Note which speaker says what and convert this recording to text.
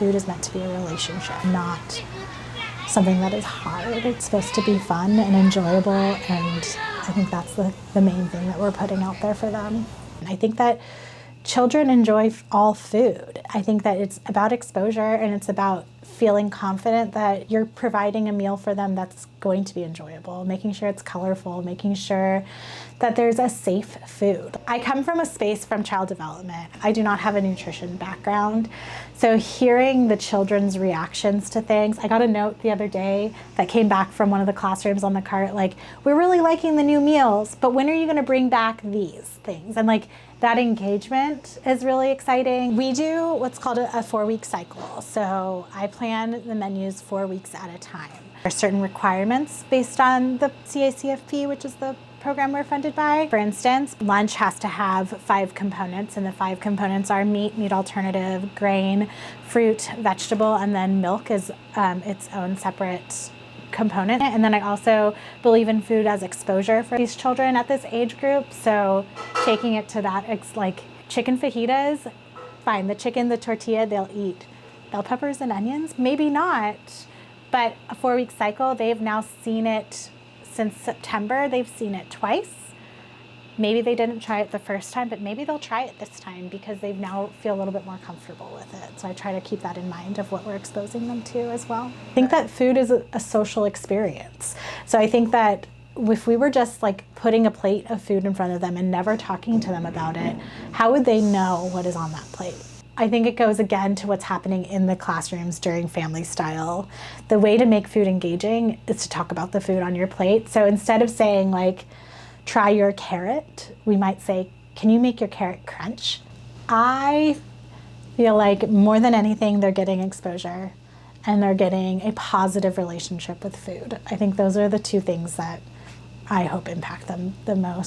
Speaker 1: food is meant to be a relationship, not something that is hard. It's supposed to be fun and enjoyable, and I think that's the main thing that we're putting out there for them. I think that children enjoy all food. I think that it's about exposure, and it's about feeling confident that you're providing a meal for them that's going to be enjoyable, making sure it's colorful, making sure that there's a safe food. I come from a space from child development. I do not have a nutrition background. So hearing the children's reactions to things, I got a note the other day that came back from one of the classrooms on the cart, like, we're really liking the new meals, but when are you gonna bring back these things? And like, that engagement is really exciting. We do what's called a 4-week cycle. So I plan the menus 4 weeks at a time. There are certain requirements based on the CACFP, which is the program we're funded by. For instance, lunch has to have 5 components, and the 5 components are meat, meat alternative, grain, fruit, vegetable, and then milk is its own separate component. And then I also believe in food as exposure for these children at this age group. So taking it to that, it's like chicken fajitas, fine, the chicken, the tortilla, they'll eat. Bell peppers and onions, maybe not. But a 4-week cycle, they've now seen it since September. They've seen it twice. Maybe they didn't try it the first time, but maybe they'll try it this time because they now feel a little bit more comfortable with it. So I try to keep that in mind of what we're exposing them to as well. I think that food is a social experience. So I think that if we were just like putting a plate of food in front of them and never talking to them about it, how would they know what is on that plate? I think it goes again to what's happening in the classrooms during family style. The way to make food engaging is to talk about the food on your plate. So instead of saying like, try your carrot, we might say, can you make your carrot crunch? I feel like more than anything, they're getting exposure and they're getting a positive relationship with food. I think those are the 2 things that I hope impact them the most.